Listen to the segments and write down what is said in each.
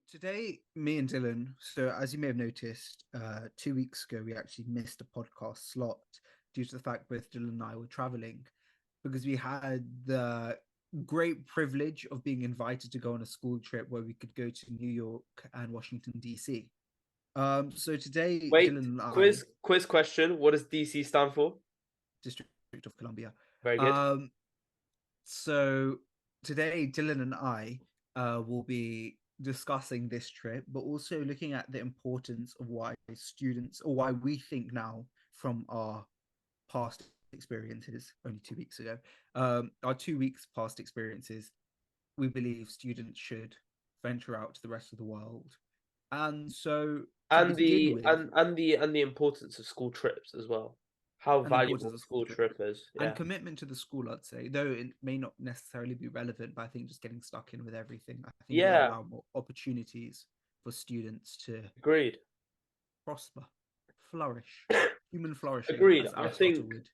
Today, me and Dylan, so as you may have noticed, 2 weeks ago, we actually missed a podcast slot due to the fact both Dylan and I were traveling because we had the great privilege of being invited to go on a school trip where we could go to New York and Washington, D.C. So today, Wait, Dylan and I, quiz question. What does DC stand for? District of Columbia, Very good. um, so today, Dylan and I will be discussing this trip, but also looking at the importance of why students, or why we think now from our past experiences only 2 weeks ago, our 2 weeks past experiences, we believe students should venture out to the rest of the world. And so to And begin the with, and the importance of school trips as well. How and the importance valuable of a the school school trip trip is. and Yeah. commitment to the school, I'd say, though it may not necessarily be relevant, but I think just getting stuck in with everything, I think it will Yeah, allow more opportunities for students to agreed. prosper, flourish, human flourishing, Agreed. as I Aristotle think would.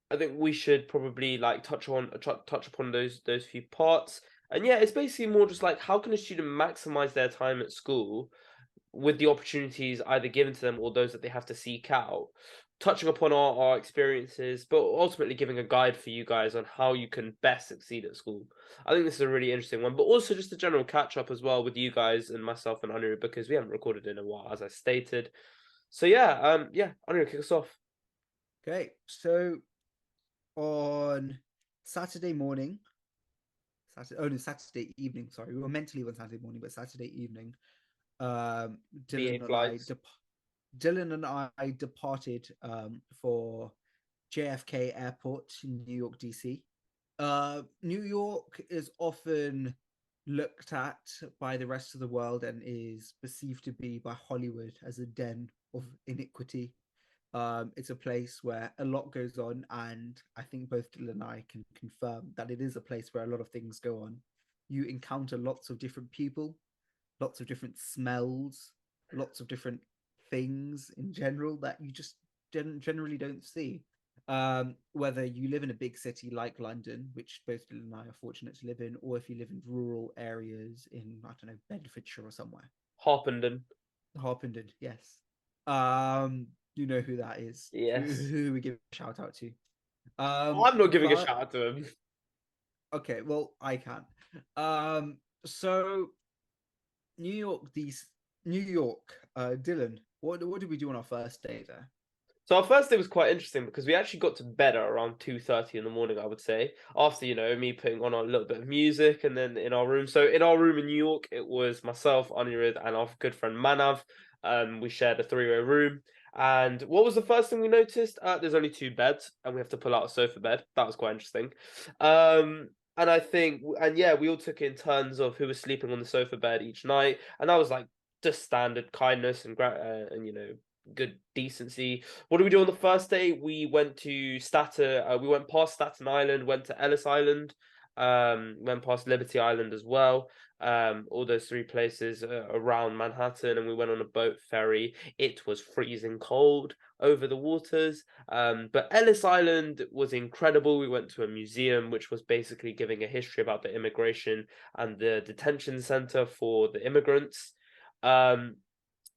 I think we should probably like touch upon those few parts. And yeah, it's basically more just like how can a student maximize their time at school with the opportunities either given to them or those that they have to seek out, touching upon our experiences, but ultimately giving a guide for you guys on how you can best succeed at school. I think this is a really interesting one, but also just a general catch up as well with you guys and myself and Aniruddh because we haven't recorded in a while, as I stated. So yeah, Aniruddh, kick us off. Okay, so on Saturday morning, no, Saturday evening, sorry, we were meant to leave on Saturday morning, but Saturday evening, um, BA Dylan and I flights. dep- Dylan and I departed for JFK Airport in New York, DC. New York is often looked at by the rest of the world and is perceived to be by Hollywood as a den of iniquity. It's a place where a lot goes on, and I think both Dylan and I can confirm that it is a place where a lot of things go on. You encounter lots of different people, lots of different smells, lots of different things in general that you just generally don't see. Whether you live in a big city like London, which both Dylan and I are fortunate to live in, or if you live in rural areas in, I don't know, Bedfordshire or somewhere. Harpenden. Harpenden, yes. Um, you know who that is. Yes. Who we give a shout out to. I'm not giving a But shout out to him. okay, well, I can. So New York, these New York, Dylan, what did we do on our first day there? So our first day was quite interesting because we actually got to bed at around 2:30 in the morning, I would say, after, me putting on a little bit of music and then in our room. So in our room in New York, it was myself, Aniruddh, and our good friend Manav. We shared a three-way room. And what was the first thing we noticed? There's only two beds, and we have to pull out a sofa bed. That was quite interesting. And I think, and yeah, we all took in turns of who was sleeping on the sofa bed each night, and that was like just standard kindness and good decency. What did we do on the first day? We went to Staten. We went past Staten Island, went to Ellis Island, went past Liberty Island as well. All those three places around Manhattan, and we went on a boat ferry. It was freezing cold over the waters, but Ellis Island was incredible. We went to a museum which was basically giving a history about the immigration and the detention center for the immigrants. Um,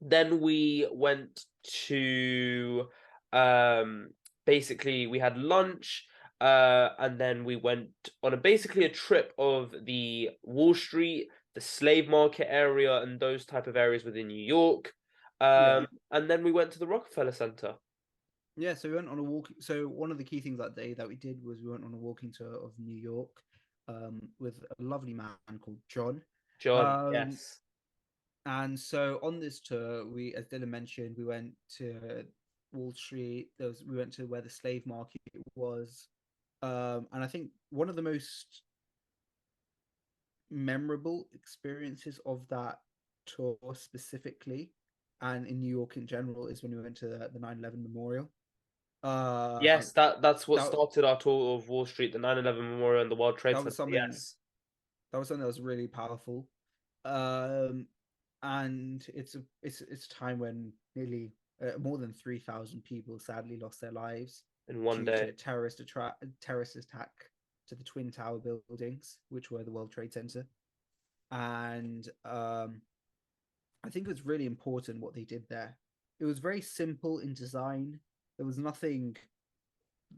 then we went to um basically we had lunch, and then we went on basically a trip of the Wall Street, the slave market area, and those type of areas within New York. Yeah, And then we went to the Rockefeller Center. yeah. So we went on a walk. So one of the key things that day that we did was we went on a walking tour of New York, with a lovely man called John. John, Um, yes. and so on this tour, we, as Dylan mentioned, we went to Wall Street. We went to where the slave market was, and I think one of the most memorable experiences of that tour specifically, and in New York in general, is when we went to the 9/11 memorial. Uh, Yes, that's what that started our tour of Wall Street, the 9/11 Memorial and the World Trade that was Center. something Yes. that was something that was really powerful. Um, and it's a time when nearly more than 3,000 people sadly lost their lives In one due to day. a terrorist attack to the Twin Tower buildings, which were the World Trade Center. And I think it was really important what they did there. It was very simple in design. There was nothing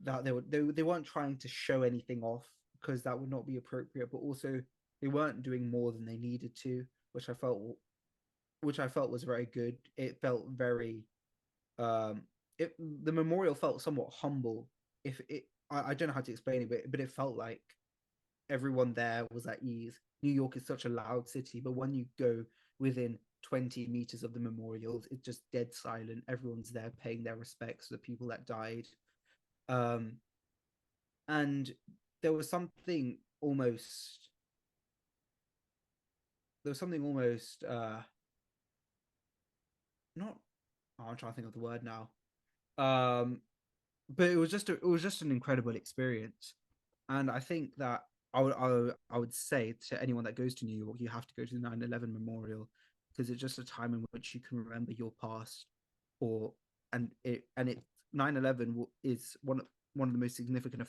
that they weren't trying to show anything off because that would not be appropriate, but also they weren't doing more than they needed to, which I felt was very good. It felt very it the memorial felt somewhat humble. If it I don't know how to explain it, but it felt like everyone there was at ease. New York is such a loud city, but when you go within 20 meters of the memorials, it's just dead silent. Everyone's there paying their respects to the people that died. Um, and there was something almost there was something almost not oh, I'm trying to think of the word now. But it was just an incredible experience. And I think that I would say to anyone that goes to New York, you have to go to the 9/11 memorial because it's just a time in which you can remember your past, or and it 9/11 is one of the most significant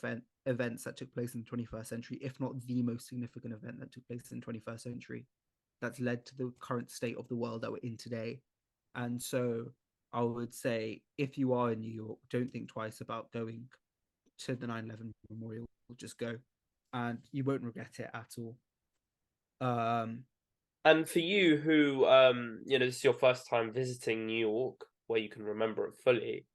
events that took place in the 21st century, if not the most significant event that took place in the 21st century, that's led to the current state of the world that we're in today. And so I would say if you are in New York, don't think twice about going to the 9/11 memorial. Just go, and you won't regret it at all. And for you, who this is your first time visiting New York, where you can remember it fully.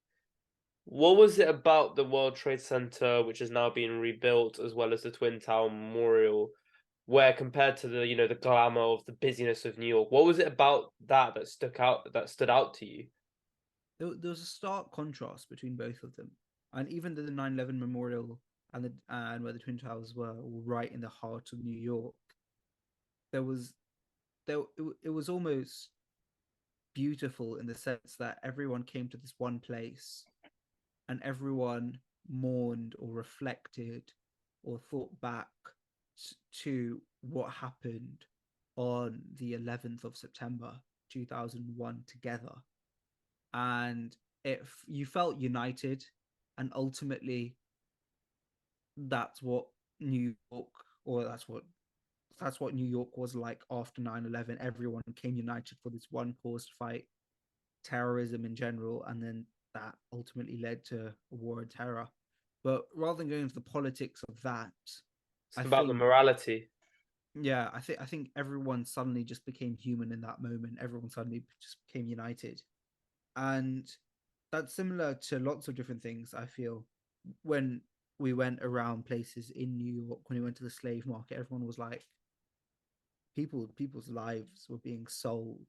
What was it about the World Trade Center, which is now being rebuilt, as well as the Twin Tower Memorial, where compared to the glamour of the busyness of New York, what was it about that stood out to you? There was a stark contrast between both of them, and even the 9/11 memorial and where the Twin Towers were right in the heart of New York, there was it was almost beautiful in the sense that everyone came to this one place and everyone mourned or reflected or thought back to what happened on the 11th of September 2001 together. And if you felt united, and ultimately that's what New York, or that's what New York was like after 9/11. Everyone came united for this one cause to fight terrorism in general, and then that ultimately led to a war on terror. But rather than going into the politics of that, It's I about the think morality. yeah, I think everyone suddenly just became human in that moment. Everyone suddenly just became united. And that's similar to lots of different things, I feel. When we went around places in New York, when we went to the slave market, everyone was like, people's lives were being sold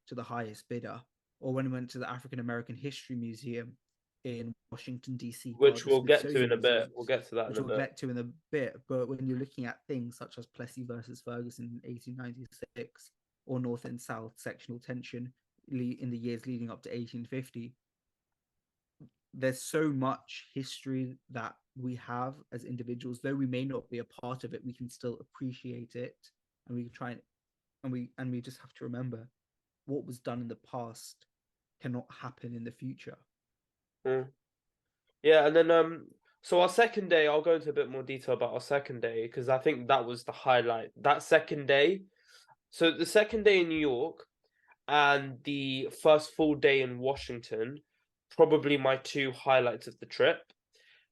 to the highest bidder. Or when we went to the African American History Museum in Washington D.C., part of Which the we'll get to Smithsonian in a bit. We'll Museums, get to that in which a we'll bit. get to in a bit. But when you're looking at things such as Plessy versus Ferguson in 1896, or North and South sectional tension in the years leading up to 1850, there's so much history that we have as individuals. Though we may not be a part of it, we can still appreciate it, and we can try and we just have to remember what was done in the past cannot happen in the future. Mm. Yeah, and then so our second day, I'll go into a bit more detail about our second day because I think that was the highlight. That second day. So the second day in New York and the first full day in Washington, probably my two highlights of the trip.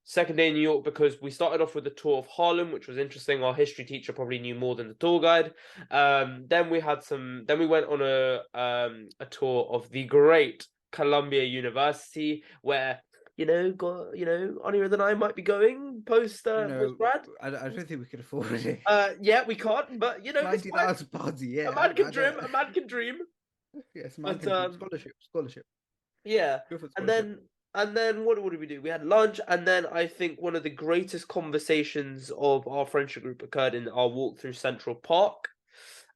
Second day in New York because we started off with a tour of Harlem, which was interesting. Our history teacher probably knew more than the tour guide. Then we went on a tour of the great Columbia University, where Aniruddh and I might be going post grad. I don't think we could afford it. Yeah, we can't, but it's fine. £90,000 a year. A man can I dream. don't. A man can dream. Yes, man But can dream. Scholarship. yeah, Go for and scholarship. then what did we do? We had lunch, and then I think one of the greatest conversations of our friendship group occurred in our walk through Central Park.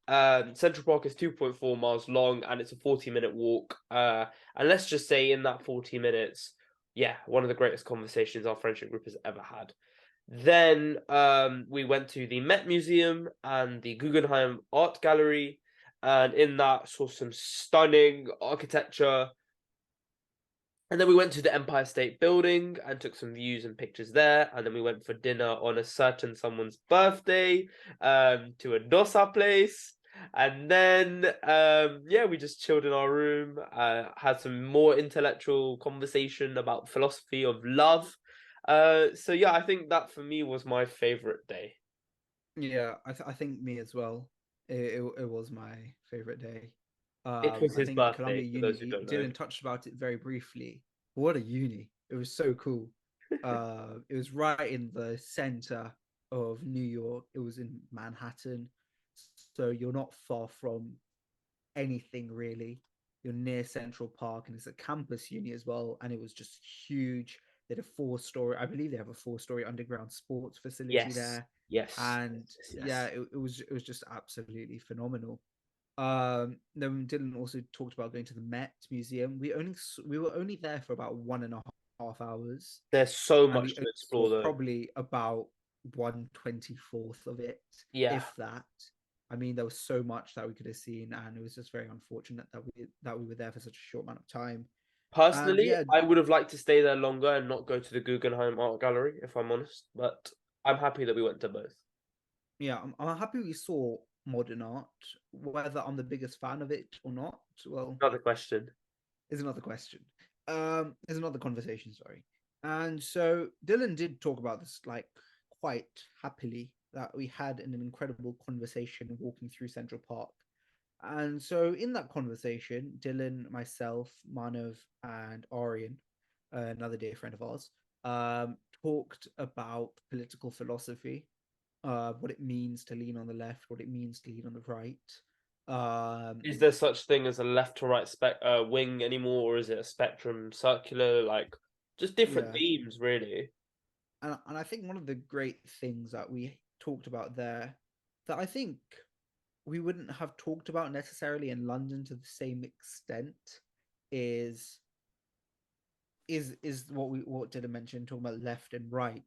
Central Park is 2.4 miles long, and it's a 40-minute walk. And let's just say in that 40 minutes, yeah, one of the greatest conversations our friendship group has ever had. Then we went to the Met Museum and the Guggenheim Art Gallery, and in that saw some stunning architecture. And then we went to the Empire State Building and took some views and pictures there. And then we went for dinner on a certain someone's birthday to a dosa place. And then yeah, we just chilled in our room, had some more intellectual conversation about philosophy of love. So yeah, I think that for me was my favorite day. Yeah, I think me as well. It was my favorite day. It was I his think birthday, Columbia for those who Uni, don't know. Dylan touched about it very briefly. What a uni. It was so cool. It was right in the center of New York. It was in Manhattan. So you're not far from anything really. You're near Central Park, and it's a campus uni as well. And it was just huge. They had a four-story, I believe they have a four-story underground sports facility Yes, there. yes, And yes, yes, yeah, yes. it was just absolutely phenomenal. Then Dylan also talked about going to the Met Museum. We were only there for about 1.5 hours, There's so and much we to only explore saw though. probably about 1/24th of it, Yeah. if that. I mean, there was so much that we could have seen, and it was just very unfortunate that we were there for such a short amount of time. And Personally, yeah, I would have liked to stay there longer and not go to the Guggenheim Art Gallery, if I'm honest. But I'm happy that we went to both. yeah, I'm happy we saw modern art. Whether I'm the biggest fan of it or not, well, Another question. is another question. Is another conversation, sorry. And so Dylan did talk about this like quite happily that we had an incredible conversation walking through Central Park. And so in that conversation, Dylan, myself, Manav, and Arian, another dear friend of ours, talked about political philosophy, what it means to lean on the left, what it means to lean on the right. Um, Is there such thing as a left to right wing anymore, or is it a spectrum, circular, like just different yeah, themes, really? and I think one of the great things that we talked about there that I think we wouldn't have talked about necessarily in London to the same extent is is what did I mention talking about left and right,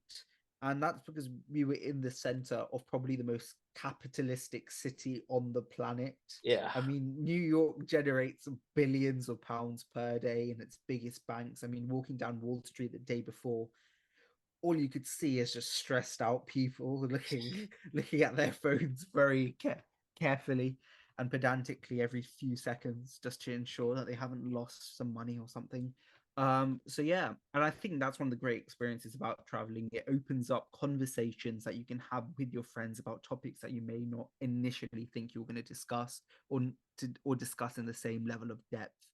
and that's because we were in the center of probably the most capitalistic city on the planet. Yeah. I mean, New York generates billions of pounds per day in its biggest banks. I mean, walking down Wall Street the day before, all you could see is just stressed out people looking at their phones very carefully and pedantically every few seconds just to ensure that they haven't lost some money or something. So yeah, and I think that's one of the great experiences about traveling. It opens up conversations that you can have with your friends about topics that you may not initially think you were going to discuss or discuss in the same level of depth.